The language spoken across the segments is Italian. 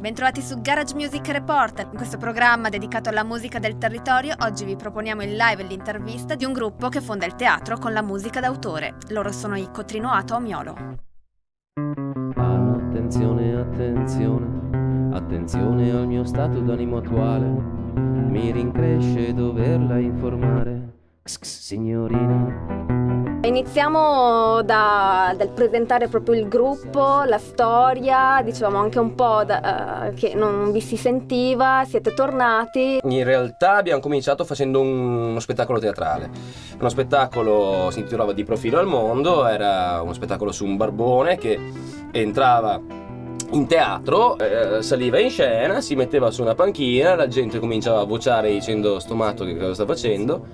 Bentrovati su Garage Music Report. In questo programma dedicato alla musica del territorio, oggi vi proponiamo il live e l'intervista di un gruppo che fonda il teatro con la musica d'autore. Loro sono i Cotrino Ato Miolo. Attenzione, attenzione, attenzione al mio stato d'animo attuale. Mi rincresce doverla informare, signorina. Iniziamo dal presentare proprio il gruppo, la storia, dicevamo anche un po' che non vi si sentiva, siete tornati. In realtà abbiamo cominciato facendo uno spettacolo teatrale. Uno spettacolo si intitolava Di profilo al mondo, era uno spettacolo su un barbone che entrava in teatro, saliva in scena, si metteva su una panchina, la gente cominciava a vociare dicendo "sto matto che cosa sta facendo?".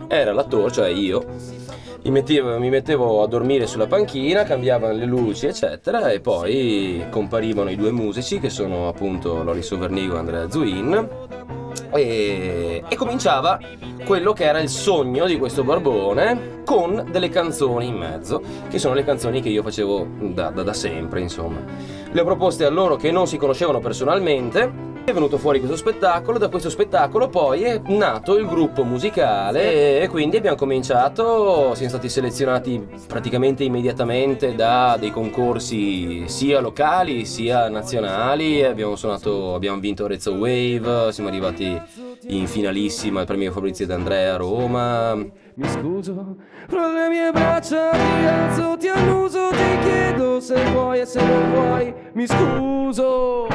Era l'attore, cioè io. Mi mettevo a dormire sulla panchina, cambiavano le luci eccetera e poi comparivano i due musici che sono appunto Loris Overnigo e Andrea Zuin e cominciava quello che era il sogno di questo barbone con delle canzoni in mezzo, che sono le canzoni che io facevo da sempre, insomma. Le ho proposte a loro che non si conoscevano personalmente. È venuto fuori questo spettacolo, da questo spettacolo poi è nato il gruppo musicale e quindi abbiamo cominciato, siamo stati selezionati praticamente immediatamente da dei concorsi sia locali sia nazionali, abbiamo vinto Arezzo Wave, siamo arrivati in finalissima al premio Fabrizio D'Andrea a Roma. Mi scuso, fra le mie braccia ti alzo, ti annuso, ti chiedo se vuoi e se non vuoi, mi scuso.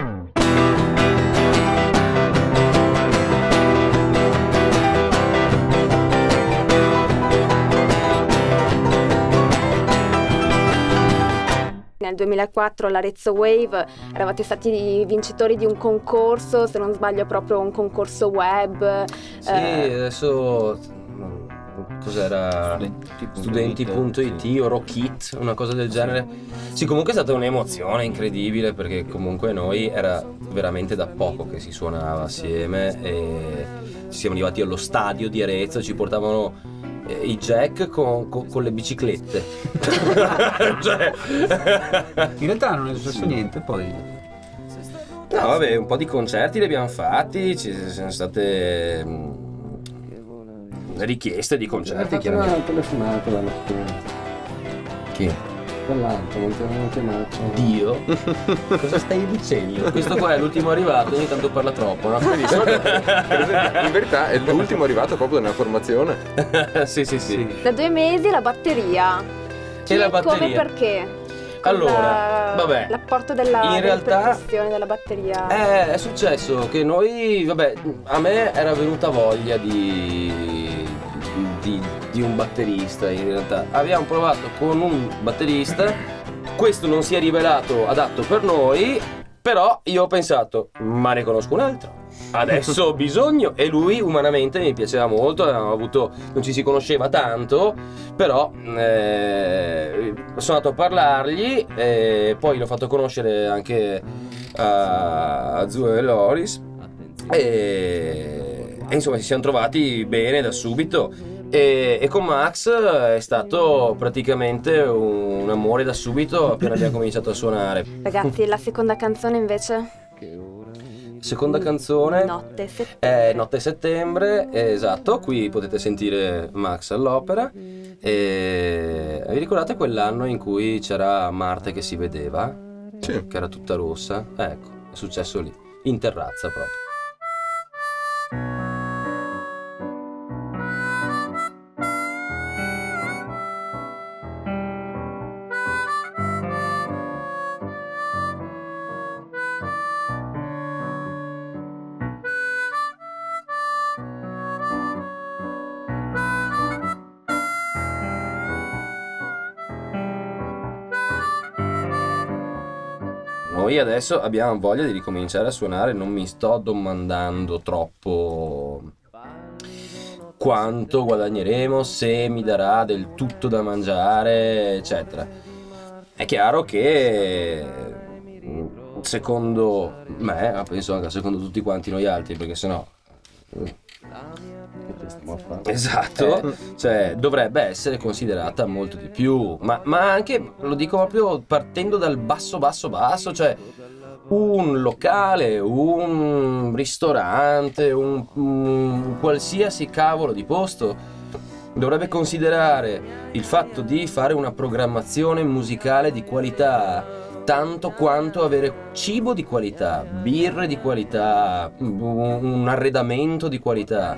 Nel 2004 all'Arezzo Wave eravate stati vincitori di un concorso, se non sbaglio proprio un concorso web. Sì, adesso cos'era? Studenti.it o Rockit, una cosa del genere. Sì, comunque è stata un'emozione incredibile perché comunque noi era veramente da poco che si suonava assieme e siamo arrivati allo stadio di Arezzo, ci portavano i jack con le biciclette. Cioè... In realtà non è successo niente, poi. No, vabbè, un po' di concerti li abbiamo fatti, ci sono state richieste di concerti, chiaramente. Una telefonata dalla mattina. Chi? Dall'altro, non ti avevano chiamato. Dio? Cosa stai dicendo? Questo qua è l'ultimo arrivato, ogni tanto parla troppo, no? In verità è l'ultimo arrivato proprio nella formazione. Sì. Da 2 mesi la batteria. E la batteria? Come, perché? Allora, vabbè, l'apporto in realtà percussione della batteria. è successo che noi, vabbè, a me era venuta voglia di un batterista. In realtà abbiamo provato con un batterista, questo non si è rivelato adatto per noi, però io ho pensato, ma ne conosco un altro, adesso ho bisogno, e lui umanamente mi piaceva molto, non ci si conosceva tanto, però sono andato a parlargli e poi l'ho fatto conoscere anche a Zue e Loris e insomma ci siamo trovati bene da subito. E con Max è stato praticamente un amore da subito appena abbiamo cominciato a suonare. Ragazzi, la seconda canzone invece? Seconda canzone Notte settembre. è Notte settembre, esatto, qui potete sentire Max all'opera. E vi ricordate quell'anno in cui c'era Marte che si vedeva? Sì. Che era tutta rossa? Ecco, è successo lì, in terrazza proprio. Noi adesso abbiamo voglia di ricominciare a suonare, non mi sto domandando troppo quanto guadagneremo, se mi darà del tutto da mangiare, eccetera. È chiaro che secondo me, ma penso anche secondo tutti quanti noi altri, perché sennò esatto, cioè dovrebbe essere considerata molto di più, ma anche lo dico proprio partendo dal basso, cioè un locale, un ristorante, un qualsiasi cavolo di posto dovrebbe considerare il fatto di fare una programmazione musicale di qualità tanto quanto avere cibo di qualità, birre di qualità, un arredamento di qualità,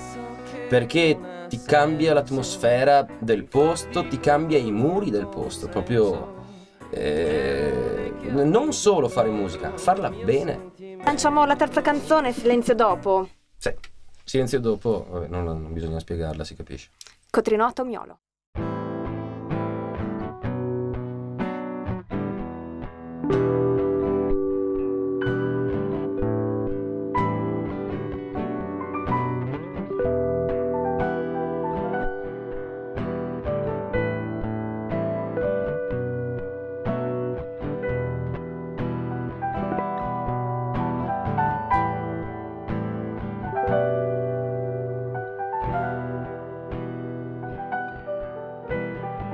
perché ti cambia l'atmosfera del posto, ti cambia i muri del posto, proprio non solo fare musica, farla bene. Lanciamo la terza canzone, Silenzio dopo. Sì. Silenzio dopo, vabbè, non bisogna spiegarla, si capisce. Cotrino Atomiolo.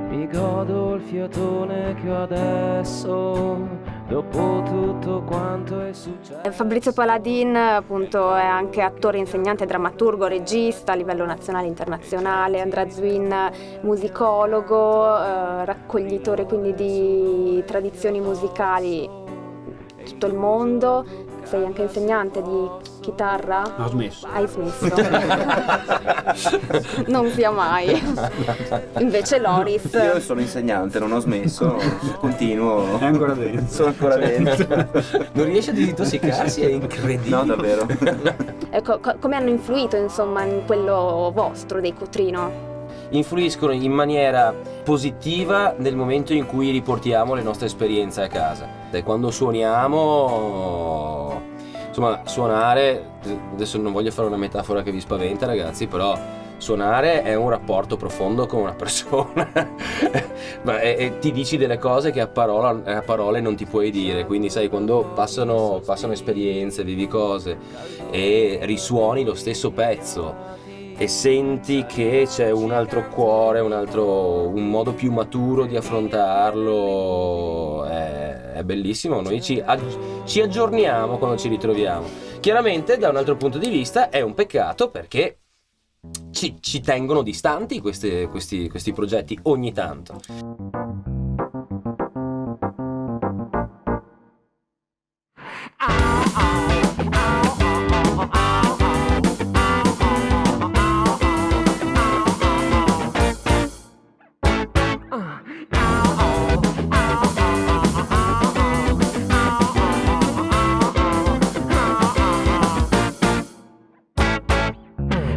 Mi godo il fiatone che ho adesso, dopo tutto quanto è successo. Fabrizio Paladin appunto è anche attore, insegnante, drammaturgo, regista a livello nazionale e internazionale. Andrea Zwin, musicologo, raccoglitore quindi di tradizioni musicali in tutto il mondo. Sei anche insegnante di chitarra? Ho smesso. Hai smesso? Non sia mai. Invece Loris. Io sono insegnante, non ho smesso, continuo. È ancora dentro. Sono ancora dentro. Non riesce a disintossicarsi, è incredibile. No, davvero. Come hanno influito insomma in quello vostro dei Cotrino? Influiscono in maniera positiva nel momento in cui riportiamo le nostre esperienze a casa. E quando suoniamo, insomma, suonare, adesso non voglio fare una metafora che vi spaventa ragazzi, però suonare è un rapporto profondo con una persona e ti dici delle cose che a parole non ti puoi dire, quindi sai, quando passano esperienze, vivi cose e risuoni lo stesso pezzo e senti che c'è un altro cuore, un modo più maturo di affrontarlo, è bellissimo. Noi ci aggiorniamo quando ci ritroviamo. Chiaramente da un altro punto di vista è un peccato perché ci tengono distanti questi progetti ogni tanto.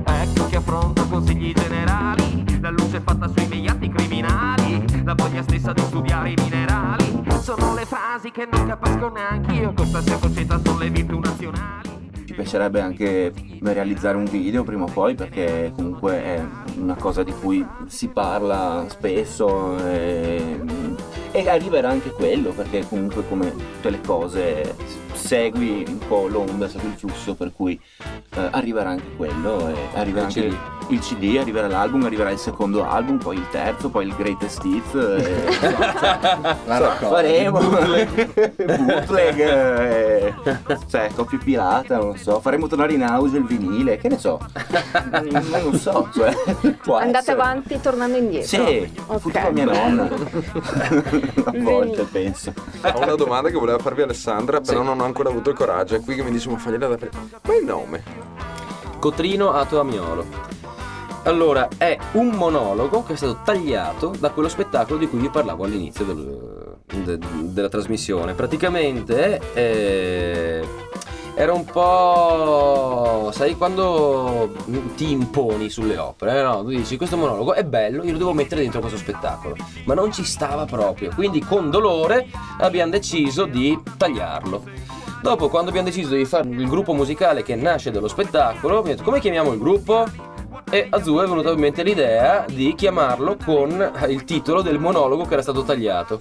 Ecco che affronto consigli generali, la luce fatta sui miei atti criminali, la voglia stessa di studiare i minerali, sono le frasi che non capisco neanche io, con questa coscienza sono le virtù nazionali. Ci piacerebbe anche realizzare un video prima o poi, perché comunque è una cosa di cui si parla spesso e arriverà anche quello, perché comunque come tutte le cose segui un po' l'onda, segui il flusso, per cui arriverà anche quello, e arriverà anche il CD, arriverà l'album, arriverà il secondo album, poi il terzo, poi il greatest hits, faremo bootleg, cioè copia pirata, non so, faremo tornare in auge il vinile, che ne so, non so, cioè può Andate essere. avanti tornando indietro? Sì, Ok. futura mia nonna a volte penso. Ho una domanda che voleva farvi Alessandra, però non ho ancora avuto il coraggio. È qui che mi dice, ma fagliela da prima. Ma il nome? Cotrino Atomiolo. Allora, è un monologo che è stato tagliato da quello spettacolo di cui vi parlavo all'inizio della trasmissione. Praticamente era un po', sai, quando ti imponi sulle opere, no? Tu dici, questo monologo è bello, io lo devo mettere dentro questo spettacolo, ma non ci stava proprio, quindi con dolore abbiamo deciso di tagliarlo. Dopo, quando abbiamo deciso di fare il gruppo musicale che nasce dallo spettacolo, abbiamo detto, come chiamiamo il gruppo? E a Zu è venuta in mente l'idea di chiamarlo con il titolo del monologo che era stato tagliato.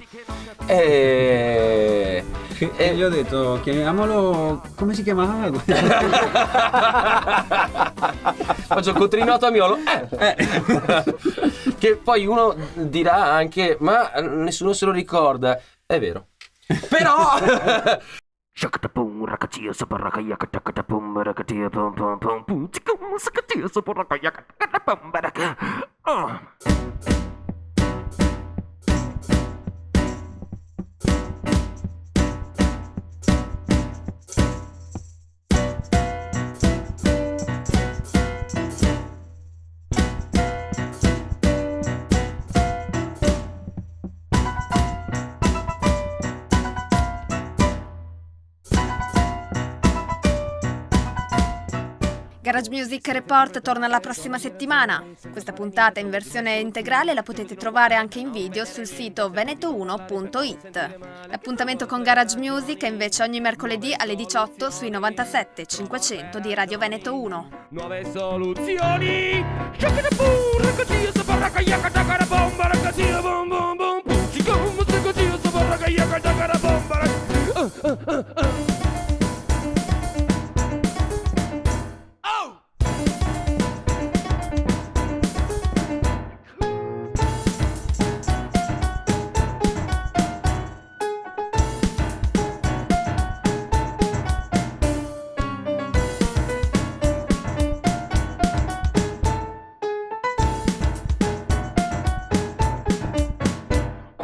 E gli ho detto, chiamiamolo, come si chiamava? Faccio Cotrino Atomiolo. Che poi uno dirà anche, ma nessuno se lo ricorda. È vero. Però Shakatapum, rakatia, saparakayaka, takatapum, barakatia, pum pum pum pum, tikum, sakatia, saparakayaka, takatapum, baraka. Garage Music Report torna la prossima settimana. Questa puntata in versione integrale la potete trovare anche in video sul sito veneto1.it. L'appuntamento con Garage Music è invece ogni mercoledì alle 18 sui 97 500 di Radio Veneto 1. Nuove soluzioni. Shakatapum, rakatia, saparakayaka, takatapum, barakatia, bum bum bum pum, tikum, sakatia, saparakayaka, takatapum, baraka.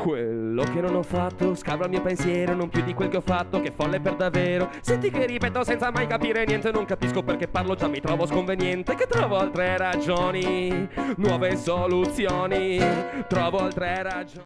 Quello che non ho fatto scava il mio pensiero, non più di quel che ho fatto, che folle per davvero. Senti che ripeto senza mai capire niente, non capisco perché parlo, già mi trovo sconveniente, che trovo altre ragioni, nuove soluzioni, trovo altre ragioni.